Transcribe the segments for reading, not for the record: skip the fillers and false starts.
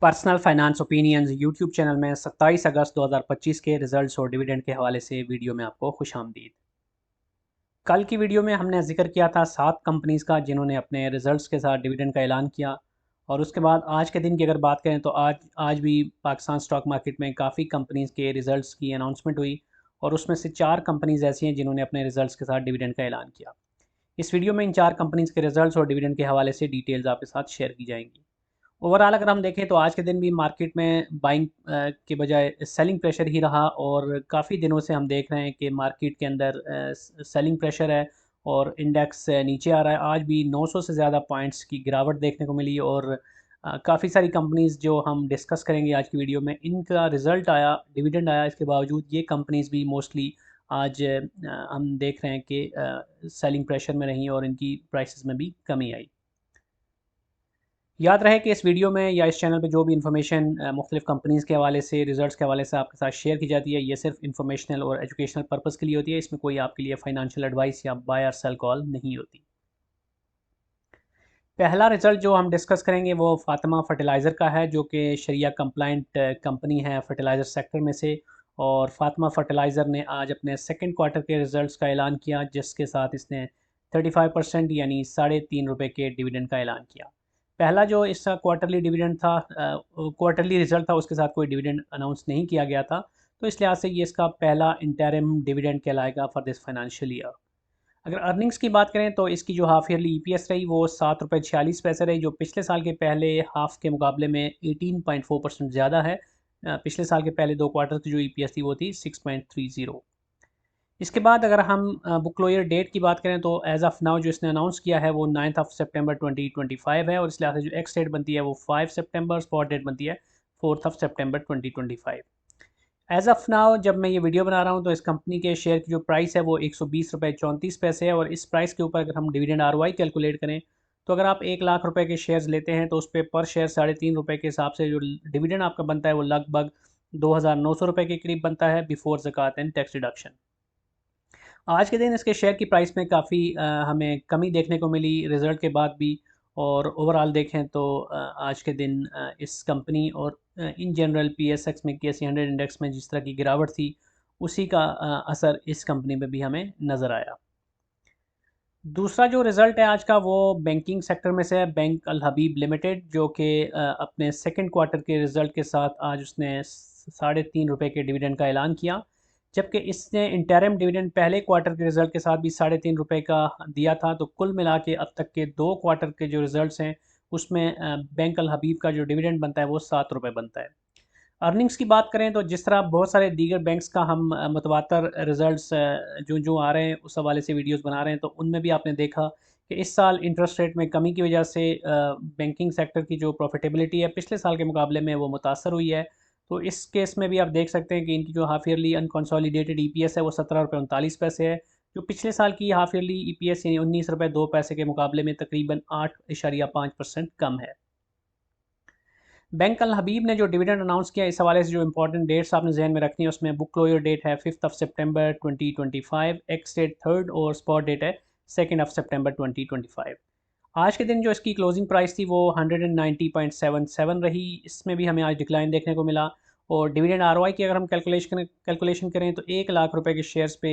Personal finance opinions YouTube channel में 27 अगस्त 2025 के results और डिविडेंड के हवाले से वीडियो में आपको खुशामदीद। कल की वीडियो में हमने जिक्र किया था 7 कंपनीज़ का जिन्होंने अपने रिजल्ट्स के साथ डिविडेंड का ऐलान किया। और उसके बाद आज के दिन की अगर बात करें तो आज भी पाकिस्तान स्टॉक मार्केट में काफ़ी कंपनीज़ के रिजल्ट्स की अनाउंसमेंट हुई और उसमें से 4 कंपनीज़ ऐसी हैं जिन्होंने अपने रिजल्ट्स के साथ डिविडेंड का ऐलान किया। इस वीडियो में इन 4 कंपनीज़ के रिजल्ट्स और डिविडेंड के हवाले से डिटेल्स आपके साथ शेयर की जाएंगी। ओवरऑल अगर हम देखें तो आज के दिन भी मार्केट में बाइंग के बजाय सेलिंग प्रेशर ही रहा और काफ़ी दिनों से हम देख रहे हैं कि मार्केट के अंदर सेलिंग प्रेशर है और इंडेक्स नीचे आ रहा है। आज भी 900 से ज़्यादा पॉइंट्स की गिरावट देखने को मिली और काफ़ी सारी कंपनीज़ जो हम डिस्कस करेंगे आज की वीडियो में, इनका रिज़ल्ट आया, डिविडेंड आया, इसके बावजूद ये कंपनीज़ भी मोस्टली आज हम देख रहे हैं कि सेलिंग प्रेशर में रहीं और इनकी प्राइसेस में भी कमी आई। याद रहे कि इस वीडियो में या इस चैनल पे जो भी इन्फॉर्मेशन मुख्तलिफ कंपनीज़ के हवाले से, रिजल्ट्स के हवाले से आपके साथ शेयर की जाती है, ये सिर्फ इन्फॉर्मेशनल और एजुकेशनल पर्पज़ के लिए होती है। इसमें कोई आपके लिए फाइनेंशियल एडवाइस या बाय और सेल कॉल नहीं होती। पहला रिजल्ट जो हम डिस्कस करेंगे वो फातिमा फर्टिलाइज़र का है, जो कि शरिया कंप्लाइंट कंपनी है फर्टिलाइज़र सेक्टर में से। और फातिमा फर्टिलाइज़र ने आज अपने सेकंड क्वार्टर के रिजल्ट्स का ऐलान किया, जिसके साथ इसने 35% यानी ₹3.5 के डिविडेंड का ऐलान किया। पहला जो इसका क्वार्टरली डिविडेंड था, क्वार्टरली रिजल्ट था, उसके साथ कोई डिविडेंड अनाउंस नहीं किया गया था। तो इस लिहाज से ये इसका पहला इंटरिम डिविडेंड कहलाएगा फॉर दिस फाइनेंशियल ईयर। अगर अर्निंग्स की बात करें तो इसकी जो हाफ ईयरली ईपीएस रही वो ₹7.46 रही, जो पिछले साल के पहले हाफ के मुकाबले में 18.4% ज़्यादा है। पिछले साल के पहले 2 क्वार्टर की जो ईपीएस थी वो थी 6.30। इसके बाद अगर हम बुक क्लोजर डेट की बात करें तो एज़ ऑफ नाउ जो इसने अनाउंस किया है वो 9 सितंबर 2025 है और इस लिहाज से जो एक्स डेट बनती है वो 5 सितंबर, स्पॉट डेट बनती है 4 सितंबर 2025। एज़ ऑफ़ नाउ जब मैं ये वीडियो बना रहा हूँ तो इस कंपनी के शेयर की जो प्राइस है वो ₹120.34 है और इस प्राइस के ऊपर अगर हम डिविडेंड आरओआई कैलकुलेट करें तो अगर आप 1 लाख रुपए के शेयर्स लेते हैं तो उस पर पर शेयर ₹3.5 के हिसाब से जो डिविडेंड आपका बनता है वो लगभग ₹2,900 के करीब बनता है बिफोर ज़कात एंड टैक्स डिडक्शन। आज के दिन इसके शेयर की प्राइस में काफ़ी हमें कमी देखने को मिली रिज़ल्ट के बाद भी। और ओवरऑल देखें तो आज के दिन इस कंपनी और इन जनरल पीएसएक्स में के 100 इंडेक्स में जिस तरह की गिरावट थी, उसी का असर इस कंपनी पे भी हमें नज़र आया। दूसरा जो रिज़ल्ट है आज का वो बैंकिंग सेक्टर में से है, बैंक अल हबीब लिमिटेड, जो कि अपने सेकंड क्वार्टर के रिज़ल्ट के साथ आज उसने ₹3.5 के डिविडेंड का ऐलान किया। जबकि इसने इंटरिम डिविडेंड पहले क्वार्टर के रिज़ल्ट के साथ भी ₹3.5 का दिया था। तो कुल मिला के अब तक के 2 क्वार्टर के जो रिज़ल्ट्स हैं उसमें बैंक अल हबीब का जो डिविडेंड बनता है वो ₹7 बनता है। अर्निंग्स की बात करें तो जिस तरह बहुत सारे दीगर बैंक्स का हम मुतवातर रिजल्ट्स जो जो आ रहे हैं उस हवाले से वीडियोस बना रहे हैं, तो उनमें भी आपने देखा कि इस साल इंटरेस्ट रेट में कमी की वजह से बैंकिंग सेक्टर की जो प्रॉफिटेबिलिटी है पिछले साल के मुकाबले में वो मुतासर हुई है। तो इस केस में भी आप देख सकते हैं कि इनकी जो हाफ ईयरली अनकंसोलिडेटेड ईपीएस है वो ₹17.39 है, जो पिछले साल की हाफ ईयरली ईपीएस यानी ₹19.02 के मुकाबले में तकरीबन 8.5% कम है। बैंक अल हबीब ने जो डिविडेंड अनाउंस किया, इस हवाले से जो इंपॉर्टेंट डेट्स आपने जहन में रखनी है उसमें बुक क्लोजर डेट है 5 सितंबर 2025, एक्स डेट 3 और स्पॉट डेट है 2 सितंबर 2025। आज के दिन जो इसकी क्लोजिंग प्राइस थी वो 190.77 रही, इसमें भी हमें आज डिक्लाइन देखने को मिला। और डिविडेंड आरओआई की अगर हम कैलकुलेशन करें तो 1 लाख रुपए के शेयर्स पे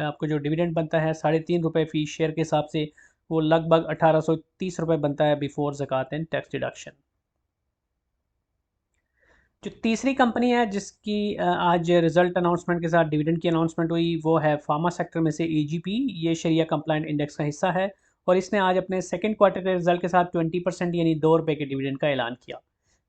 आपको जो डिविडेंड बनता है ₹3.5 फी शेयर के हिसाब से वो लगभग ₹1830 बनता है बिफोर ज़कात एंड टैक्स डिडक्शन। जो तीसरी कंपनी है जिसकी आज रिजल्ट अनाउंसमेंट के साथ डिविडेंड की अनाउंसमेंट हुई वो है फार्मा सेक्टर में से एजीपी। ये शरिया कंप्लाइंट इंडेक्स का हिस्सा है और इसने आज अपने सेकंड क्वार्टर के रिजल्ट के साथ 20% यानी ₹2 के डिविडेंड का ऐलान किया।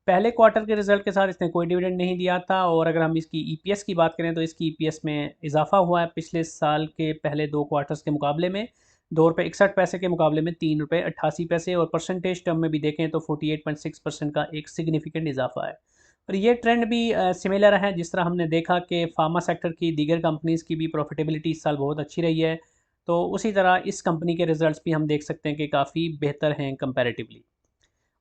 पहले क्वार्टर के रिजल्ट के साथ इसने कोई डिविडेंड नहीं दिया था और अगर हम इसकी ईपीएस की बात करें तो इसकी ईपीएस में इजाफा हुआ है पिछले साल के पहले 2 क्वार्टर्स के मुकाबले में। ₹2.61 के मुकाबले में ₹3.88 और परसेंटेज टर्म में भी देखें तो 48.6% का एक सिग्निफिकेंट इजाफा है। और ये ट्रेंड भी सिमिलर है जिस तरह हमने देखा कि फार्मा सेक्टर की दीगर कंपनीज़ की भी प्रॉफिटेबिलिटी इस साल बहुत अच्छी रही है। तो उसी तरह इस कंपनी के रिजल्ट्स भी हम देख सकते हैं कि काफ़ी बेहतर हैं कंपैरेटिवली।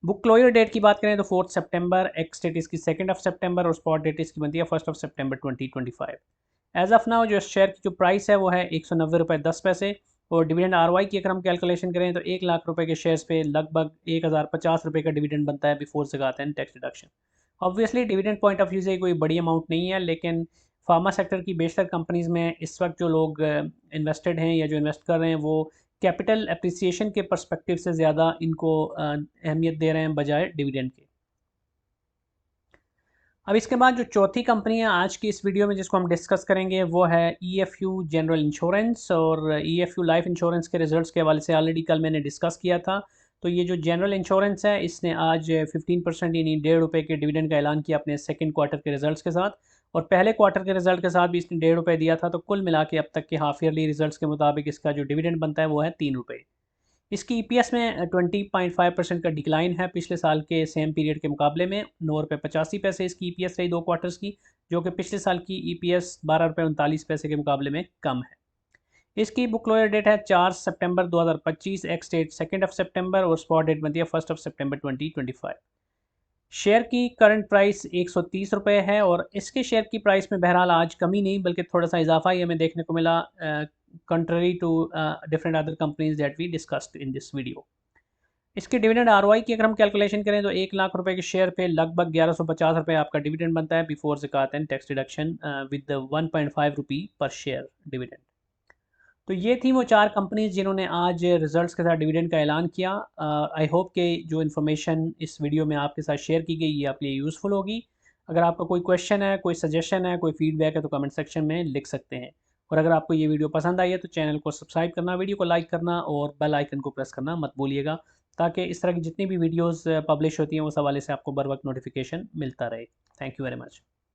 बुक क्लोजर डेट की बात करें तो 4 सितंबर, एक्स डेट इसकी 2 सितंबर और स्पॉट डेट इसकी बनती है 1 सितंबर 2025। एज ऑफ नाउ जो शेयर की जो प्राइस है वो है ₹190.10। और डिविडेंड आरओआई की अगर हम कैलकुलेशन करें तो 1 लाख रुपए के शेयर्स पे लगभग 1050 रुपये का डिविडेंड बनता है बिफोर ज़कात and tax deduction. Obviously dividend point of view से कोई बड़ी अमाउंट नहीं है, लेकिन फार्मा सेक्टर की बेशतर कंपनीज़ में इस वक्त जो लोग इन्वेस्टेड हैं या जो इन्वेस्ट कर रहे हैं वो कैपिटल अप्रिसिएशन के पर्सपेक्टिव से ज़्यादा इनको अहमियत दे रहे हैं बजाय डिविडेंड के। अब इसके बाद जो चौथी कंपनी है आज की इस वीडियो में जिसको हम डिस्कस करेंगे वो है ईएफयू जनरल इंश्योरेंस। और ईएफयू लाइफ इंश्योरेंस के रिजल्ट्स के हवाले से ऑलरेडी कल मैंने डिस्कस किया था। तो ये जो जनरल इंश्योरेंस है इसने आज 15% यानी ₹1.5 के डिविडेंड का ऐलान किया अपने सेकंड क्वार्टर के रिजल्ट्स के साथ, और पहले क्वार्टर के रिजल्ट के साथ भी इसने ₹1.5 दिया था। तो कुल मिला के अब तक के हाफ ईयरली रिजल्ट्स के मुताबिक इसका जो डिविडेंड बनता है वो है ₹3। इसकी ईपीएस में 20.5% का डिक्लाइन है पिछले साल के सेम पीरियड के मुकाबले में। ₹9.85 इसकी ईपीएस रही 2 क्वार्टर्स की, जो कि पिछले साल की ईपीएस ₹12.39 के मुकाबले में कम है। इसकी बुक क्लोजर डेट है 4 सितंबर 2025, एक्स डेट 2 सितंबर और स्पॉट डेट बनती है 1 सितंबर 2025। शेयर की करंट प्राइस ₹130 है और इसके शेयर की प्राइस में बहरहाल आज कमी नहीं बल्कि थोड़ा सा इजाफा ही हमें देखने को मिला, contrary to different other companies that we discussed in this video. इसके डिविडेंड आरओआई की अगर हम कैलकुलेशन करें तो ₹1 लाख के शेयर पे लगभग ₹1150 आपका डिविडेंड बनता है बिफोर ज़कात एंड टैक्स डिडक्शन विद ₹1.5 पर शेयर डिविडेंड। तो ये थी वो 4 कंपनीज जिन्होंने आज रिजल्ट्स के साथ डिविडेंड का ऐलान किया। आई होप कि जो इन्फॉर्मेशन इस वीडियो में आपके साथ शेयर की गई ये आपके लिए यूज़फुल होगी। अगर आपका कोई क्वेश्चन है, कोई सजेशन है, कोई फीडबैक है तो कमेंट सेक्शन में लिख सकते हैं। और अगर आपको ये वीडियो पसंद आई है तो चैनल को सब्सक्राइब करना, वीडियो को लाइक करना और बेल आइकन को प्रेस करना मत भूलिएगा, ताकि इस तरह की जितनी भी वीडियोज़ पब्लिश होती हैं उस हवाले से आपको बर वक्त नोटिफिकेशन मिलता रहे। Thank you very much.